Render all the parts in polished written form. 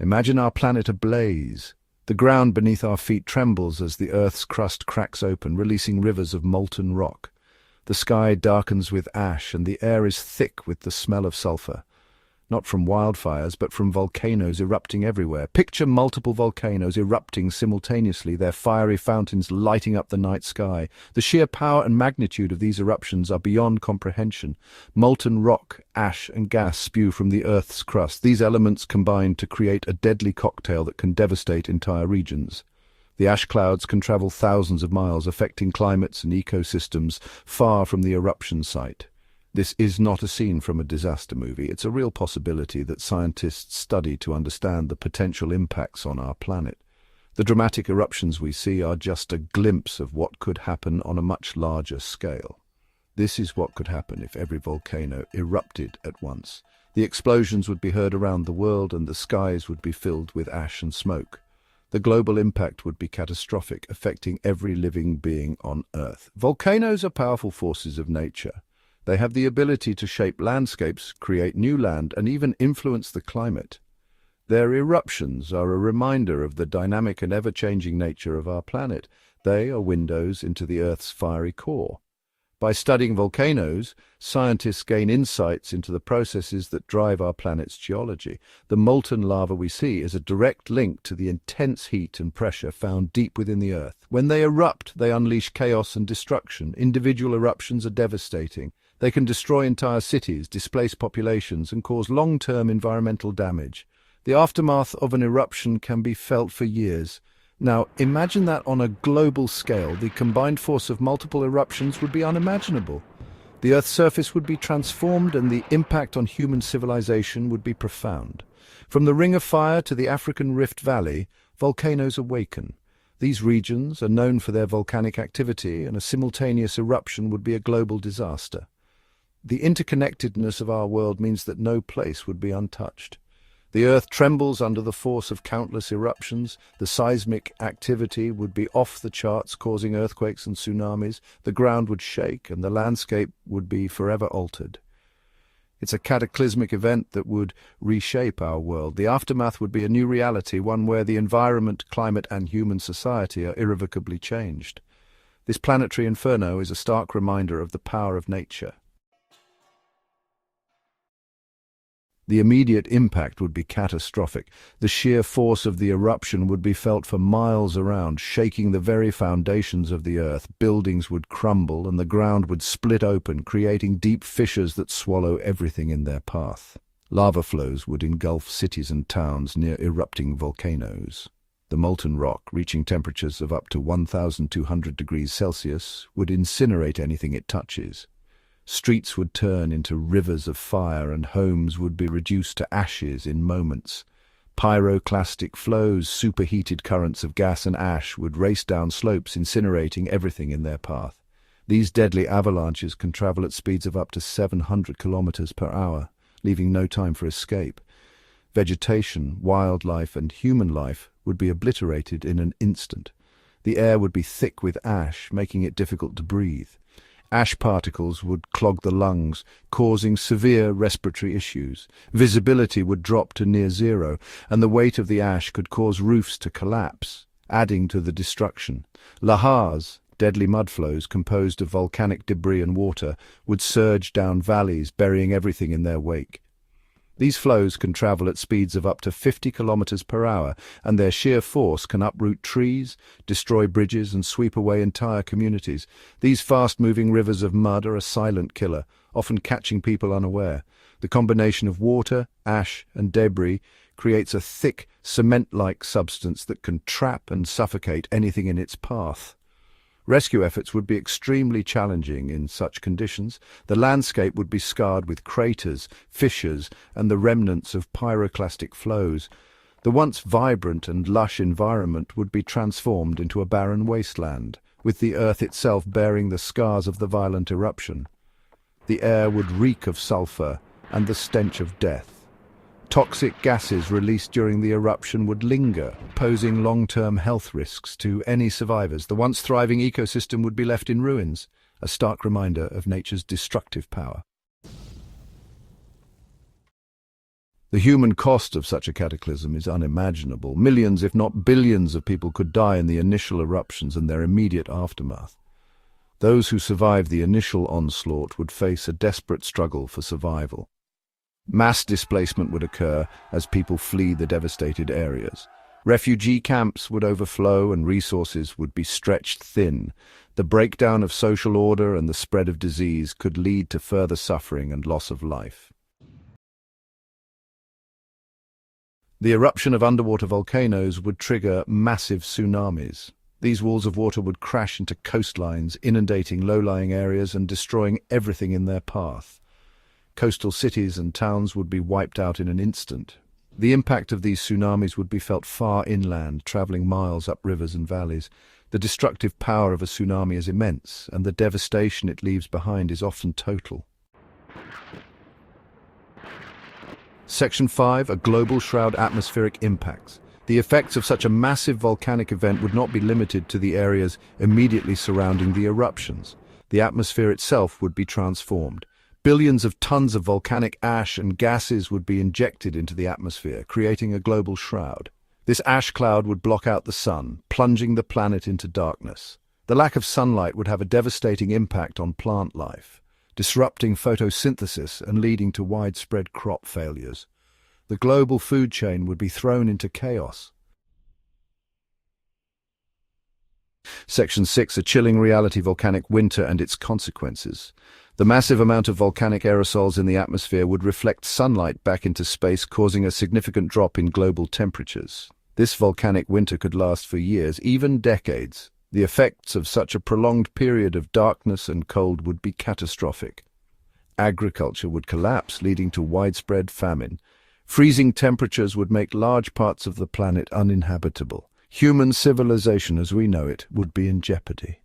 Imagine our planet ablaze. The ground beneath our feet trembles as the Earth's crust cracks open, releasing rivers of molten rock. The sky darkens with ash, and the air is thick with the smell of sulfur. Not from wildfires, but from volcanoes erupting everywhere. Picture multiple volcanoes erupting simultaneously, their fiery fountains lighting up the night sky. The sheer power and magnitude of these eruptions are beyond comprehension. Molten rock, ash, and gas spew from the Earth's crust. These elements combine to create a deadly cocktail that can devastate entire regions. The ash clouds can travel thousands of miles, affecting climates and ecosystems far from the eruption site. This is not a scene from a disaster movie. It's a real possibility that scientists study to understand the potential impacts on our planet. The dramatic eruptions we see are just a glimpse of what could happen on a much larger scale. This is what could happen if every volcano erupted at once. The explosions would be heard around the world, and the skies would be filled with ash and smoke. The global impact would be catastrophic, affecting every living being on Earth. Volcanoes are powerful forces of nature. They have the ability to shape landscapes, create new land, and even influence the climate. Their eruptions are a reminder of the dynamic and ever-changing nature of our planet. They are windows into the Earth's fiery core. By studying volcanoes, scientists gain insights into the processes that drive our planet's geology. The molten lava we see is a direct link to the intense heat and pressure found deep within the Earth. When they erupt, they unleash chaos and destruction. Individual eruptions are devastating. They can destroy entire cities, displace populations, and cause long-term environmental damage. The aftermath of an eruption can be felt for years. Now, imagine that on a global scale. The combined force of multiple eruptions would be unimaginable. The Earth's surface would be transformed, and the impact on human civilization would be profound. From the Ring of Fire to the African Rift Valley, volcanoes awaken. These regions are known for their volcanic activity, and a simultaneous eruption would be a global disaster. The interconnectedness of our world means that no place would be untouched. The Earth trembles under the force of countless eruptions. The seismic activity would be off the charts, causing earthquakes and tsunamis. The ground would shake, and the landscape would be forever altered. It's a cataclysmic event that would reshape our world. The aftermath would be a new reality, one where the environment, climate, and human society are irrevocably changed. This planetary inferno is a stark reminder of the power of nature. The immediate impact would be catastrophic. The sheer force of the eruption would be felt for miles around, shaking the very foundations of the Earth. Buildings would crumble, and the ground would split open, creating deep fissures that swallow everything in their path. Lava flows would engulf cities and towns near erupting volcanoes. The molten rock, reaching temperatures of up to 1,200 degrees Celsius, would incinerate anything it touches. Streets would turn into rivers of fire, and homes would be reduced to ashes in moments. Pyroclastic flows, superheated currents of gas and ash, would race down slopes, incinerating everything in their path. These deadly avalanches can travel at speeds of up to 700 kilometers per hour, leaving no time for escape. Vegetation, wildlife, and human life would be obliterated in an instant. The air would be thick with ash, making it difficult to breathe. Ash particles would clog the lungs, causing severe respiratory issues. Visibility would drop to near zero, and the weight of the ash could cause roofs to collapse, adding to the destruction. Lahars, deadly mudflows composed of volcanic debris and water, would surge down valleys, burying everything in their wake. These flows can travel at speeds of up to 50 kilometers per hour, and their sheer force can uproot trees, destroy bridges, and sweep away entire communities. These fast-moving rivers of mud are a silent killer, often catching people unaware. The combination of water, ash, and debris creates a thick, cement-like substance that can trap and suffocate anything in its path. Rescue efforts would be extremely challenging in such conditions. The landscape would be scarred with craters, fissures, and the remnants of pyroclastic flows. The once vibrant and lush environment would be transformed into a barren wasteland, with the Earth itself bearing the scars of the violent eruption. The air would reek of sulfur and the stench of death. Toxic gases released during the eruption would linger, posing long-term health risks to any survivors. The once thriving ecosystem would be left in ruins, a stark reminder of nature's destructive power. The human cost of such a cataclysm is unimaginable. Millions, if not billions, of people could die in the initial eruptions and their immediate aftermath. Those who survived the initial onslaught would face a desperate struggle for survival. Mass displacement would occur as people flee the devastated areas. Refugee camps would overflow and resources would be stretched thin. The breakdown of social order and the spread of disease could lead to further suffering and loss of life. The eruption of underwater volcanoes would trigger massive tsunamis. These walls of water would crash into coastlines, inundating low-lying areas and destroying everything in their path. Coastal cities and towns would be wiped out in an instant. The impact of these tsunamis would be felt far inland, traveling miles up rivers and valleys. The destructive power of a tsunami is immense, and the devastation it leaves behind is often total. Section 5. A global shroud: atmospheric impacts. The effects of such a massive volcanic event would not be limited to the areas immediately surrounding the eruptions. The atmosphere itself would be transformed. Billions of tons of volcanic ash and gases would be injected into the atmosphere, creating a global shroud. This ash cloud would block out the sun, plunging the planet into darkness. The lack of sunlight would have a devastating impact on plant life, disrupting photosynthesis and leading to widespread crop failures. The global food chain would be thrown into chaos. Section 6. A chilling reality: volcanic winter and its consequences. The massive amount of volcanic aerosols in the atmosphere would reflect sunlight back into space, causing a significant drop in global temperatures. This volcanic winter could last for years, even decades. The effects of such a prolonged period of darkness and cold would be catastrophic. Agriculture would collapse, leading to widespread famine. Freezing temperatures would make large parts of the planet uninhabitable. Human civilization as we know it would be in jeopardy.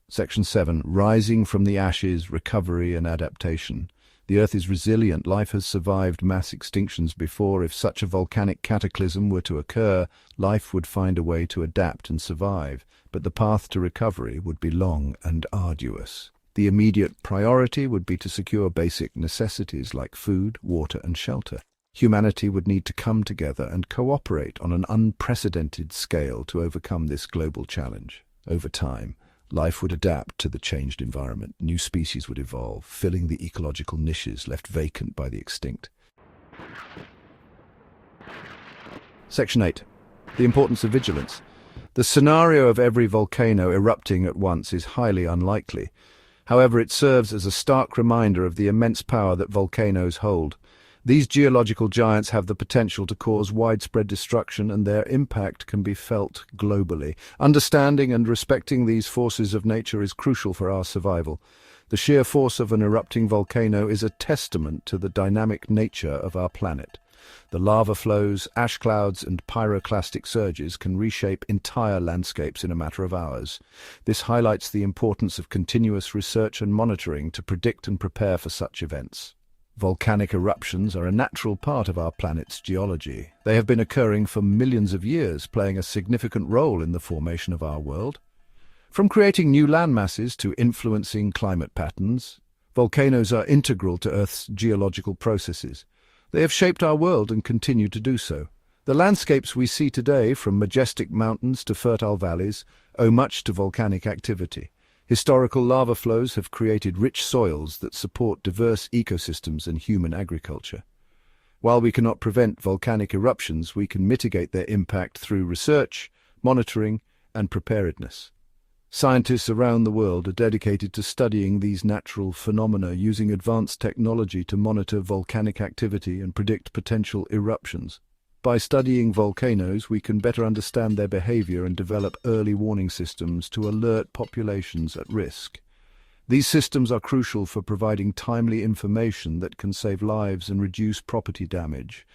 Section 7. Rising from the ashes: recovery and adaptation. The Earth is resilient. Life has survived mass extinctions before. If such a volcanic cataclysm were to occur, life would find a way to adapt and survive, but the path to recovery would be long and arduous. The immediate priority would be to secure basic necessities like food, water, and shelter. Humanity would need to come together and cooperate on an unprecedented scale to overcome this global challenge. Over time, life would adapt to the changed environment. New species would evolve, filling the ecological niches left vacant by the extinct. Section 8. The importance of vigilance. The scenario of every volcano erupting at once is highly unlikely. However, it serves as a stark reminder of the immense power that volcanoes hold. These geological giants have the potential to cause widespread destruction, and their impact can be felt globally. Understanding and respecting these forces of nature is crucial for our survival. The sheer force of an erupting volcano is a testament to the dynamic nature of our planet. The lava flows, ash clouds, and pyroclastic surges can reshape entire landscapes in a matter of hours. This highlights the importance of continuous research and monitoring to predict and prepare for such events. Volcanic eruptions are a natural part of our planet's geology. They have been occurring for millions of years, playing a significant role in the formation of our world. From creating new landmasses to influencing climate patterns, volcanoes are integral to Earth's geological processes. They have shaped our world and continue to do so. The landscapes we see today, from majestic mountains to fertile valleys, owe much to volcanic activity. Historical lava flows have created rich soils that support diverse ecosystems and human agriculture. While we cannot prevent volcanic eruptions, we can mitigate their impact through research, monitoring, and preparedness. Scientists around the world are dedicated to studying these natural phenomena, using advanced technology to monitor volcanic activity and predict potential eruptions. By studying volcanoes, we can better understand their behavior and develop early warning systems to alert populations at risk. These systems are crucial for providing timely information that can save lives and reduce property damage.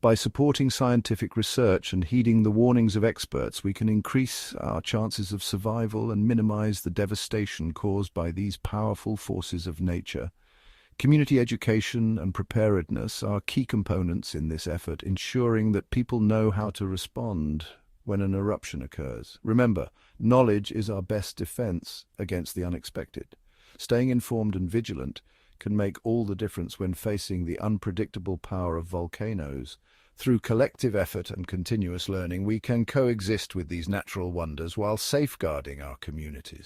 By supporting scientific research and heeding the warnings of experts, we can increase our chances of survival and minimize the devastation caused by these powerful forces of nature. Community education and preparedness are key components in this effort, ensuring that people know how to respond when an eruption occurs. Remember, knowledge is our best defense against the unexpected. Staying informed and vigilant can make all the difference when facing the unpredictable power of volcanoes. Through collective effort and continuous learning, we can coexist with these natural wonders while safeguarding our communities.